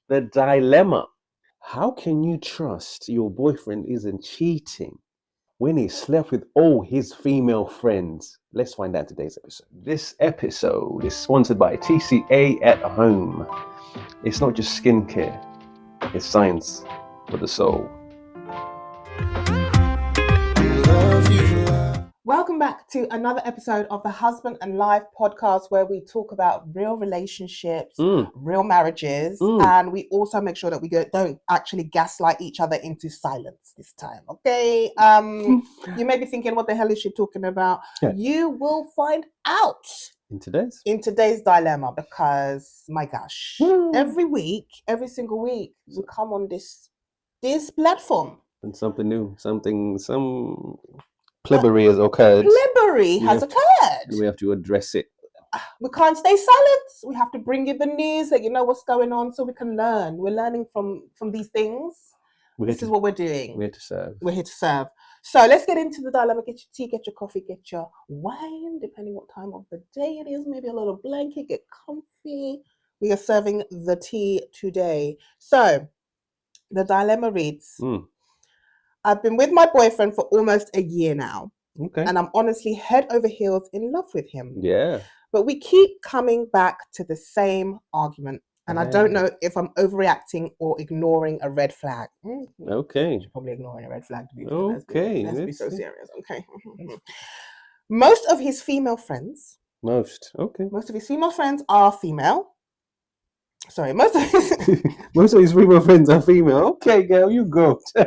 The dilemma. How can you trust your boyfriend isn't cheating when he slept with all his female friends? Let's find out today's episode. This episode is sponsored by TCA at Home. It's not just skincare, it's science for the soul. Welcome back to another episode of the Husband and Life podcast, where we talk about real relationships, real marriages, and we also make sure that we don't actually gaslight each other into silence this time, okay? You may be thinking, what the hell is she talking about? Yeah. You will find out in today's dilemma, because my gosh, every single week we come on this platform. And something new, some plebbery has occurred. Plebbery has occurred. We have to address it. We can't stay silent. We have to bring you the news, that you know what's going on, so we can learn. We're learning from these things. This is what we're doing. We're here to serve. We're here to serve. So let's get into the dilemma. Get your tea, get your coffee, get your wine, depending what time of the day it is. Maybe a little blanket, get comfy. We are serving the tea today. So the dilemma reads, I've been with my boyfriend for almost a year now. Okay. And I'm honestly head over heels in love with him. Yeah. But we keep coming back to the same argument. And I don't know if I'm overreacting or ignoring a red flag. Okay. You're probably ignoring a red flag, to be honest. Okay. Let's be so serious. Okay. Most of his female friends. Most of his female friends are female. Sorry, most of his female friends are female. Okay, girl, you go. Sorry.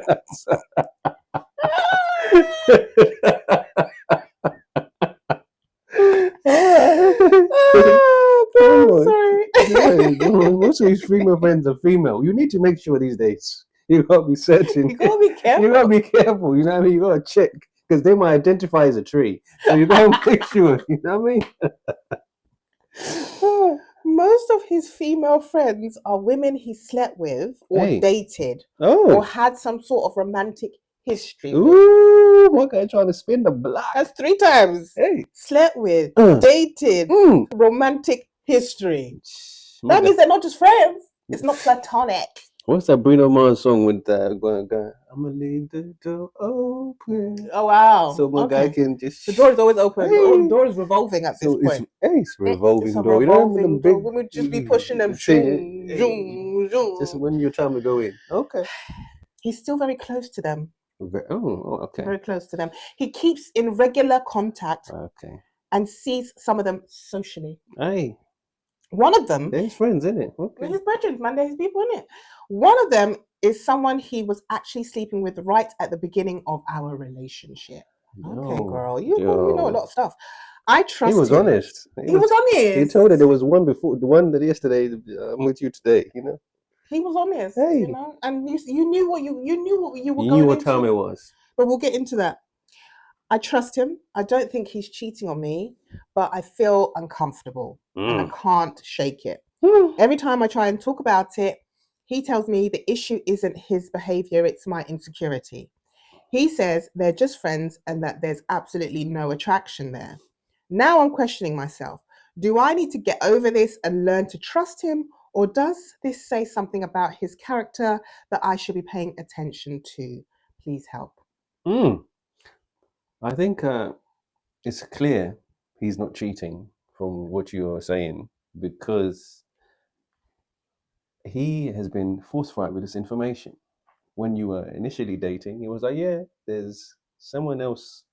Most of his female friends are female. You need to make sure these days. You gotta be certain. You gotta be careful. You gotta be careful. You know what I mean? You gotta check, because they might identify as a tree. So you gotta make sure. You know what I mean? Most of his female friends are women he slept with or dated or had some sort of romantic history with. Ooh, what guy trying to spin the block? That's 3 times. Slept with, dated, romantic history. That means they're not just friends. It's not platonic. What's that Bruno Mars song with I'm gonna leave the door open. Oh wow! So my guy can just. The door is always open. The door is revolving at this point. It's revolving door. Revolving door. We would just be pushing them. Just when you're trying to go in. Okay. He's still very close to them. Okay. Very close to them. He keeps in regular contact. Okay. And sees some of them socially. Hey. One of them. They're his friends, isn't it? Okay. They're his brethren, man. They're his people, isn't it? One of them is someone he was actually sleeping with right at the beginning of our relationship. Okay, girl. You know a lot of stuff. I trust him. He was honest. He was honest. He told her there was one before, the one that yesterday I'm with you today, you know? He was honest, you know? And you knew what you were going into. You knew what time it was. But we'll get into that. I trust him. I don't think he's cheating on me, but I feel uncomfortable and I can't shake it. Every time I try and talk about it, he tells me the issue isn't his behaviour, it's my insecurity. He says they're just friends and that there's absolutely no attraction there. Now I'm questioning myself. Do I need to get over this and learn to trust him, or does this say something about his character that I should be paying attention to? Please help. I think it's clear he's not cheating from what you're saying, because he has been forthright with this information. When you were initially dating, he was like, yeah, there's someone else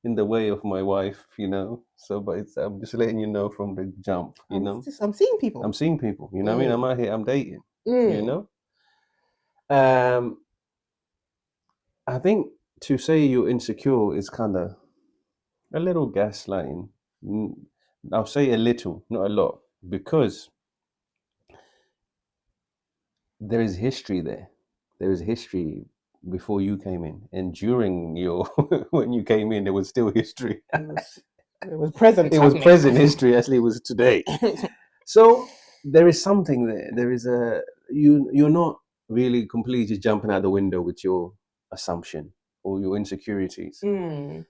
in the way of my wife, you know. So, but I'm just letting you know from the jump, you know. I'm seeing people. You know what I mean? I'm out here, I'm dating, you know. I think to say you're insecure is kind of a little gaslighting. I'll say a little, not a lot, because there is history there. There is history before you came in, and during your when you came in, there was still history. It was present. It was present history. Actually, it was today. So there is something there. There is you're not really completely just jumping out the window with your assumption or your insecurities. And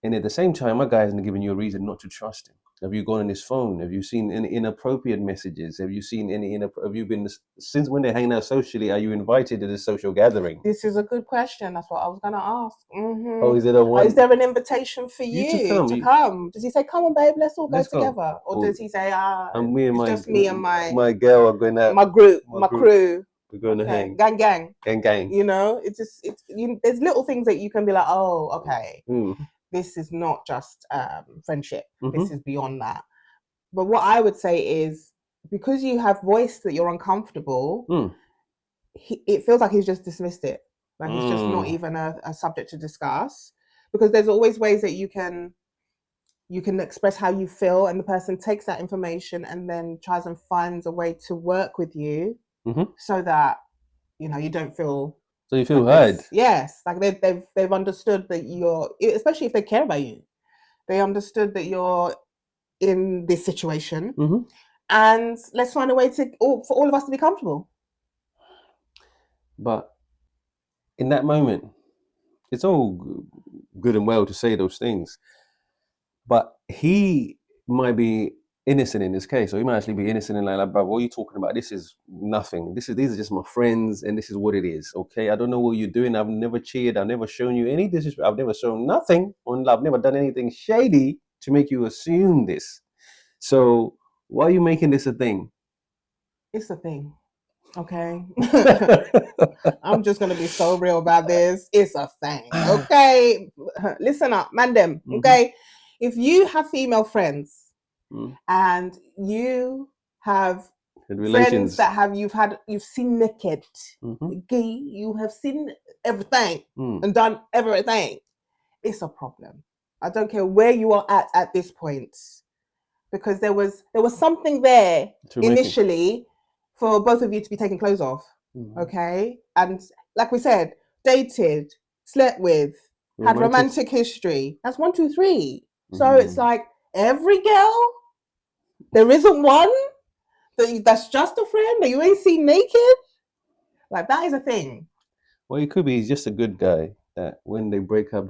at the same time, my guy hasn't given you a reason not to trust him. Have you gone on his phone? Have you seen any inappropriate messages? Have you seen any have you been, since when they're hanging out socially, are you invited to this social gathering? This is a good question. That's what I was going to ask. Oh, is it a one? Is there an invitation for You you to to come. come? Does he say, come on, babe, let's all go Let's go. together? Or Or does he say, and me and it's my just me and my girl are going out. my group, my my group. crew? We're going to Okay, hang. gang. Gang. You know, there's little things that you can be like, oh, okay, Mm. this is not just friendship. Mhm. This is beyond that. But what I would say is, because you have voiced that you're uncomfortable, it feels like he's just dismissed it. Like it's just not even a subject to discuss, because there's always ways that you can express how you feel, and the person takes that information and then tries and finds a way to work with you, so that you don't feel. So you feel like heard. Yes, like they've understood that you're, especially if they care about you, they understood that you're in this situation, and let's find a way for all of us to be comfortable. But in that moment, it's all good and well to say those things, but he might be innocent in this case, or he might actually be innocent in like, bro, what are you talking about? This is nothing. These are just my friends, and this is what it is. Okay, I don't know what you're doing. I've never cheated. I've never shown you any disrespect. I've never shown nothing. I've never done anything shady to make you assume this. So why are you making this a thing? It's a thing. Okay. I'm just gonna be so real about this. It's a thing. Okay. Listen up, mandem. Okay. If you have female friends and you have friends that you've seen naked, you have seen everything and done everything, it's a problem. I don't care where you are at this point, because there was something there initially for both of you to be taking clothes off. Okay. And like we said, dated, slept with, had romantic history. That's 1, 2, 3. So it's like, every girl, there isn't one that's just a friend that you ain't seen naked. Like, that is a thing. Well, it could be he's just a good guy that when they break up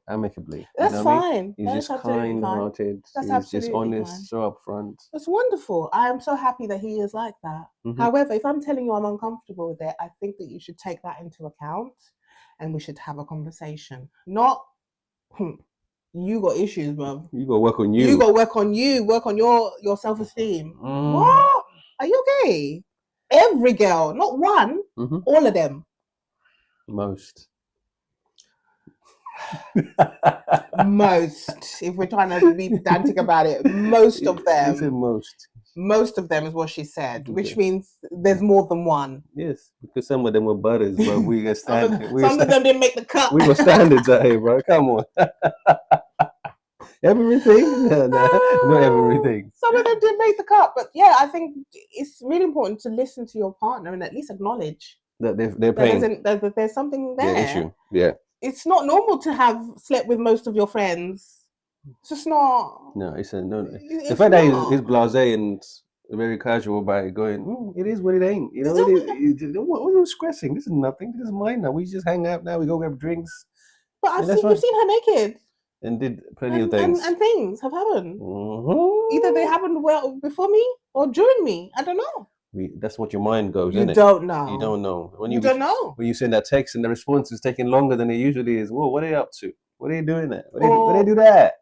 amicably. That's fine. He's just kind-hearted. He's just honest, so upfront. That's wonderful. I am so happy that he is like that. However, if I'm telling you I'm uncomfortable with it, I think that you should take that into account, and we should have a conversation. Not, you got issues, bro. You gotta work on you. You gotta work on you. Work on your self-esteem. What? Are you okay? Every girl, not one, all of them. Most. Most. If we're trying to be pedantic about it, most of them. Is it most? Most of them is what she said, which means there's more than one. Yes, because some of them were butters, but we got standards. Some of them didn't make the cut. We got standards out here, bro. Come on. Everything? No, not everything. Some of them didn't make the cut, but yeah, I think it's really important to listen to your partner and at least acknowledge that they're paying. That there's something there. The issue. Yeah. It's not normal to have slept with most of your friends. It's just not. No, it's a no. The fact that he's blasé and very casual by going, it is what it ain't. You know, what are you stressing? This is nothing. This is mine now. We just hang out now. We go grab drinks. But you've seen her naked. And did plenty of things. And things have happened. Either they happened before me or during me. I don't know. That's what your mind goes, you isn't it? Don't know. You don't know. You don't know. When you send that text and the response is taking longer than it usually is, whoa, what are you up to? What are you doing there? What do they do that?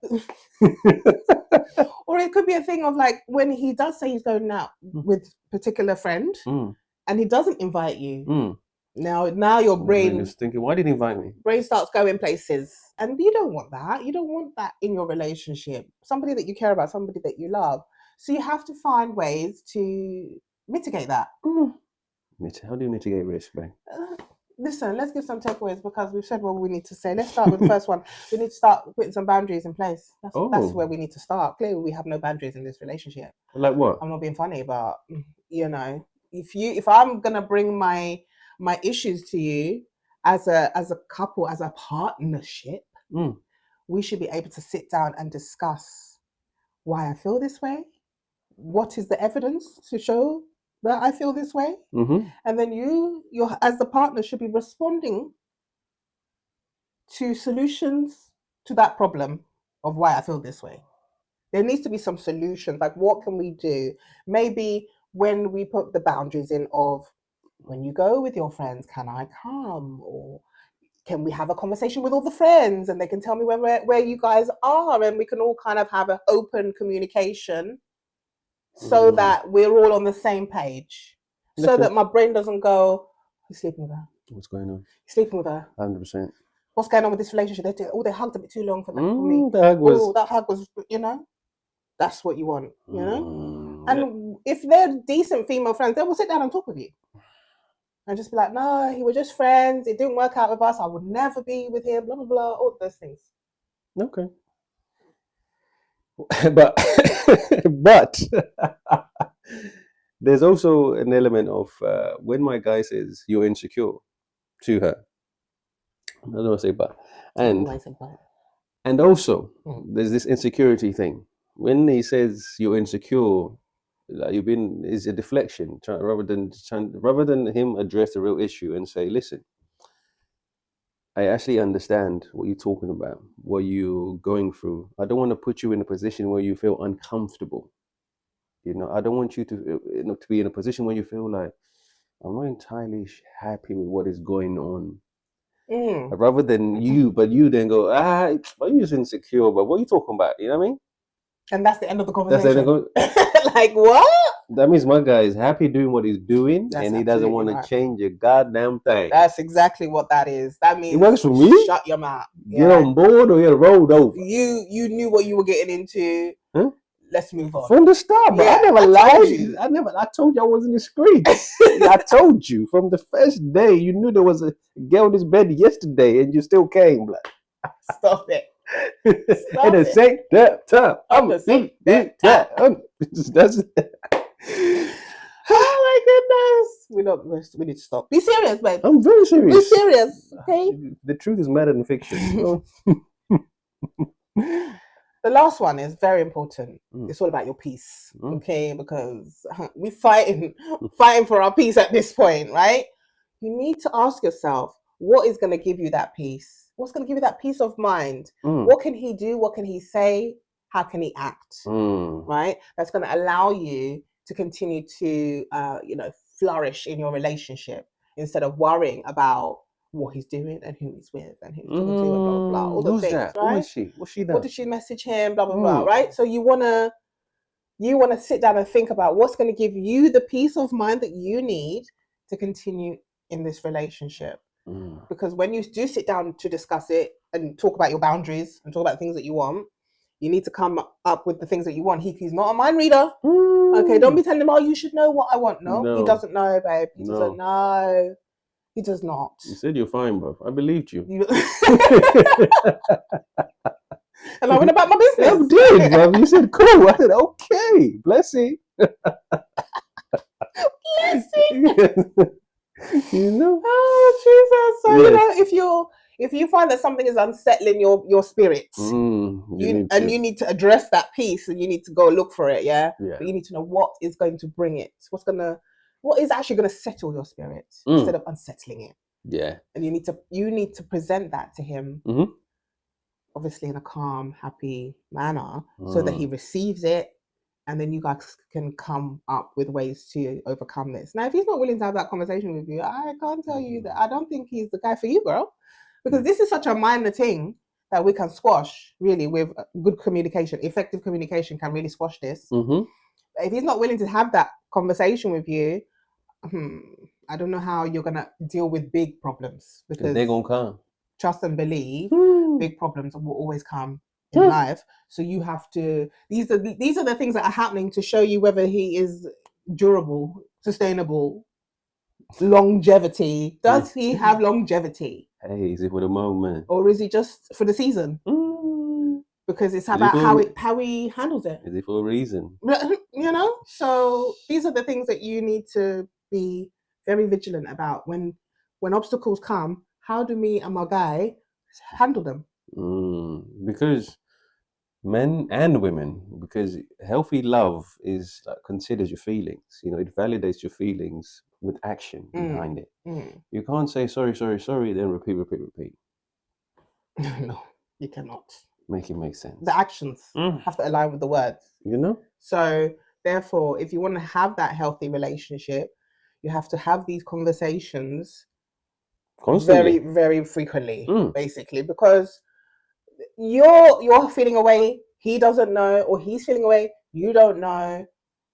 Or it could be a thing of like, when he does say he's going out with a particular friend and he doesn't invite you. Now your brain is thinking, why didn't he invite me? Brain starts going places, and you don't want that. You don't want that in your relationship. Somebody that you care about, somebody that you love. So you have to find ways to mitigate that. How do you mitigate risk, babe? Listen, let's give some takeaways, because we've said what we need to say. Let's start with the first one. We need to start putting some boundaries in place. That's where we need to start. Clearly, we have no boundaries in this relationship. Like what? I'm not being funny, but if I'm gonna bring my issues to you as a couple, as a partnership, we should be able to sit down and discuss why I feel this way. What is the evidence to show that I feel this way? And then you as the partner should be responding to solutions to that problem of why I feel this way. There needs to be some solutions. Like, what can we do? Maybe when we put the boundaries in of, when you go with your friends, can I come? Or can we have a conversation with all the friends and they can tell me where you guys are, and we can all kind of have an open communication so that we're all on the same page. So that my brain doesn't go, he's sleeping with her. What's going on? He's sleeping with her. 100%. What's going on with this relationship? They hugged a bit too long for me. That hug was, that's what you want, And if they're decent female friends, they will sit down and talk with you. And just be like, no, he was just friends. It didn't work out with us. I would never be with him, blah, blah, blah, all those things. Okay. but there's also an element of when my guy says you're insecure to her. I don't want to say but. And also, there's this insecurity thing. When he says you're insecure, like is a deflection rather than him address the real issue and say, listen, I actually understand what you're talking about, what you're going through. I don't want to put you in a position where you feel uncomfortable. I don't want you to be in a position where you feel like I'm not entirely happy with what is going on. Rather than you then go, I'm just insecure, but what are you talking about? You know what I mean? And that's the end of the conversation. Like, what? That means my guy is happy doing what he's doing, and he doesn't want to change a goddamn thing. That's exactly what that is. That means it works for me. Shut your mouth. Get on board or get rolled over. You knew what you were getting into. Huh? Let's move on. From the start, but I never lied. I told you I was in the streets. I told you from the first day. You knew there was a girl in this bed yesterday, and you still came. Like, stop it. At the same time, I'm the same time. Oh my goodness! We need to stop. Be serious, babe. I'm very serious. Be serious, okay? The truth is better than fiction. The last one is very important. It's all about your peace, okay? Because we're fighting for our peace at this point, right? You need to ask yourself, what is going to give you that peace? What's going to give you that peace of mind? What can he do? What can he say? How can he act? Right? That's going to allow you to continue to, flourish in your relationship instead of worrying about what he's doing and who he's with and who he's talking to and blah, blah, blah. All the things, that? right? Who is she? What's she done? What did she message him? Blah, blah, blah, right? So you want to sit down and think about what's going to give you the peace of mind that you need to continue in this relationship. Because when you do sit down to discuss it and talk about your boundaries and talk about the things that you want, you need to come up with the things that you want. He's not a mind reader. Okay, don't be telling him, you should know what I want. No, he doesn't know, babe. He doesn't know. He does not. You said you're fine, bro. I believed you. And I went about my business. You did, bro. You said, cool. I said, okay. Blessing. Blessing. Oh, Jesus. So, if you find that something is unsettling your spirit, you need to address that piece, and you need to go look for it, But you need to know what is going to bring it. What is actually going to settle your spirit instead of unsettling it. Yeah. And you need to present that to him, obviously in a calm, happy manner, so that he receives it. And then you guys can come up with ways to overcome this. Now, if he's not willing to have that conversation with you, I can't tell you that I don't think he's the guy for you, girl. Because this is such a minor thing that we can squash, really, with good communication. Effective communication can really squash this. If he's not willing to have that conversation with you, I don't know how you're going to deal with big problems. Because they're going to come. Trust and believe, big problems will always come in life. So you have to, these are the things that are happening to show you whether he is durable, sustainable, longevity. Does he have longevity? Hey, is it for the moment? Or is he just for the season? Because it's about how he handles it. Is it for a reason? So these are the things that you need to be very vigilant about. When obstacles come, how do me and my guy handle them? Because men and women, because healthy love is considers your feelings. It validates your feelings with action behind it. You can't say sorry, then repeat. No, you cannot. Make it make sense. The actions have to align with the words. You know? So therefore, if you want to have that healthy relationship, you have to have these conversations Constantly. very, very frequently, basically, because you're feeling away, he doesn't know, or he's feeling away, you don't know.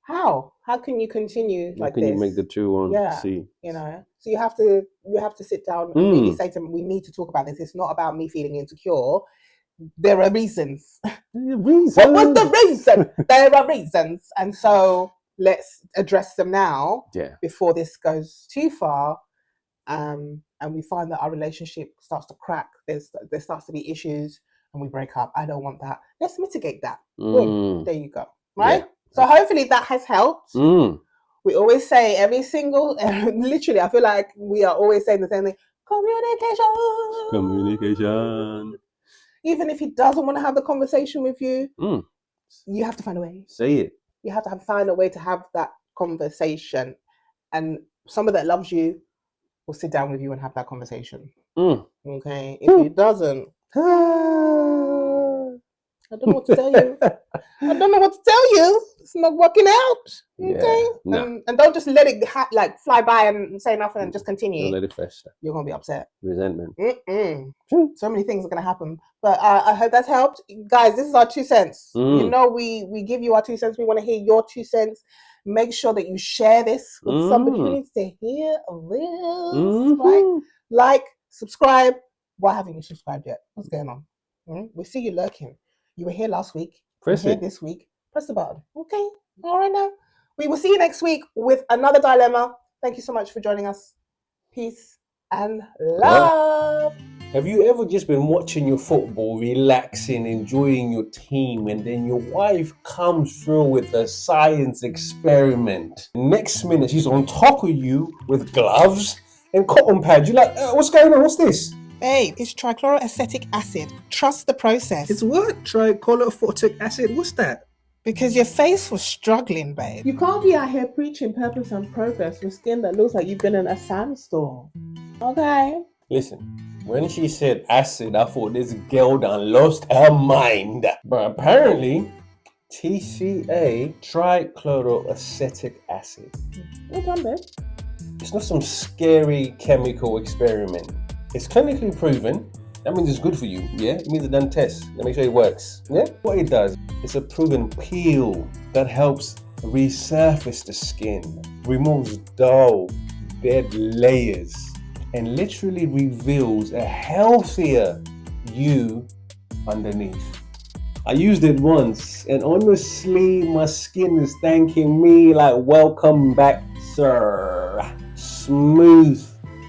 How can you continue How like can this? you make the two on? See. You know, so you have to sit down and really say to them, we need to talk about this. It's not about me feeling insecure. There are reasons. What was the reason? There are reasons, and so let's address them now before this goes too far, and we find that our relationship starts to crack. There starts to be issues, and we break up. I don't want that. Let's mitigate that. Boom. There you go. Right. So hopefully that has helped. We always say literally, I feel like we are always saying the same thing. Communication. Even if he doesn't want to have the conversation with you, you have to find a way. Say it. You have to find a way to have that conversation. And somebody that loves you will sit down with you and have that conversation. Okay? If he doesn't, I don't know what to tell you. I don't know what to tell you. It's not working out. Okay? And don't just let it fly by and say nothing and just continue. Don't let it fester. You're going to be upset. Resentment. So many things are going to happen. But I hope that's helped. Guys, this is our 2 cents. You know, we give you our 2 cents. We want to hear your 2 cents. Make sure that you share this with somebody who needs to hear this. Right? Like, subscribe. Why haven't you subscribed yet? What's going on? We see you lurking. You were here last week. Press it. This week. Press the button. Okay. All right now. We will see you next week with another dilemma. Thank you so much for joining us. Peace and love. Have you ever just been watching your football, relaxing, enjoying your team, and then your wife comes through with a science experiment? Next minute, she's on top of you with gloves and cotton pads. You're like, what's going on? What's this? Babe, it's trichloroacetic acid. Trust the process. It's what? Trichloroacetic acid? What's that? Because your face was struggling, babe. You can't be out here preaching purpose and progress with skin that looks like you've been in a sandstorm. Okay? Listen, when she said acid, I thought this girl done lost her mind. But apparently, TCA, trichloroacetic acid. Well done, babe. It's not some scary chemical experiment. It's clinically proven. That means it's good for you, yeah? It means it done tests. Let me show you it works, yeah? What it does, it's a proven peel that helps resurface the skin, removes dull, dead layers, and literally reveals a healthier you underneath. I used it once, and honestly, my skin is thanking me like, welcome back, sir. Smooth,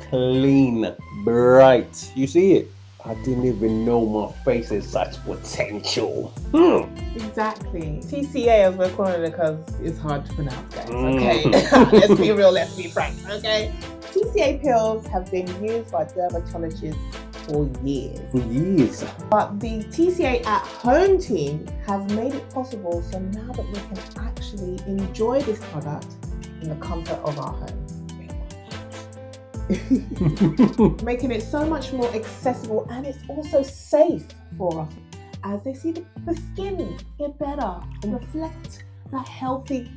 clean, bright. You see it? I didn't even know my face has such potential. Exactly. TCA, as we're calling it, because it's hard to pronounce, guys. Okay. Let's be real, let's be frank. Okay. TCA pills have been used by dermatologists for years. But the TCA at home team have made it possible so now that we can actually enjoy this product in the comfort of our home. Making it so much more accessible, and it's also safe for us as they see the skin get better and reflect that healthy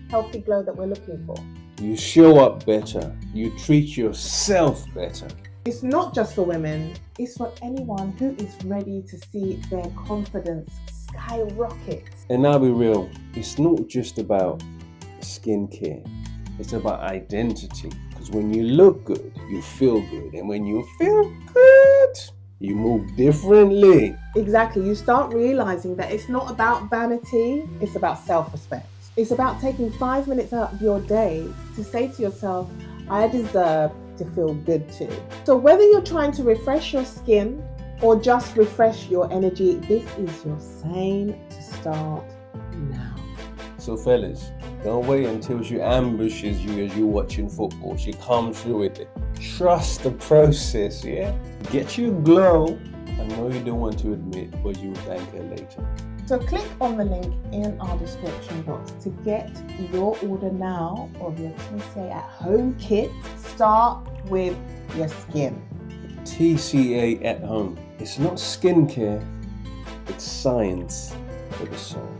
glow that we're looking for. You show up better, you treat yourself better. It's not just for women, it's for anyone who is ready to see their confidence skyrocket. And I'll be real, it's not just about skincare, it's about identity. Because when you look good, you feel good. And when you feel good, you move differently. Exactly. You start realizing that it's not about vanity, it's about self-respect. It's about taking 5 minutes out of your day to say to yourself, I deserve to feel good too. So whether you're trying to refresh your skin or just refresh your energy, this is your sign to start now. So fellas, don't wait until she ambushes you as you're watching football. She comes through with it. Trust the process, yeah? Get you glow. I know you don't want to admit, but you'll thank her later. So click on the link in our description box to get your order now of your TCA at home kit. Start with your skin. TCA at home. It's not skincare, It's science for the soul.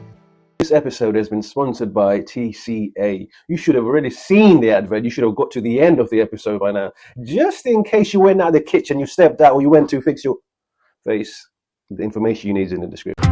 This episode has been sponsored by TCA. You should have already seen the advert. You should have got to the end of the episode by now. Just in case you went out of the kitchen, you stepped out, or you went to fix your face, the information you need is in the description.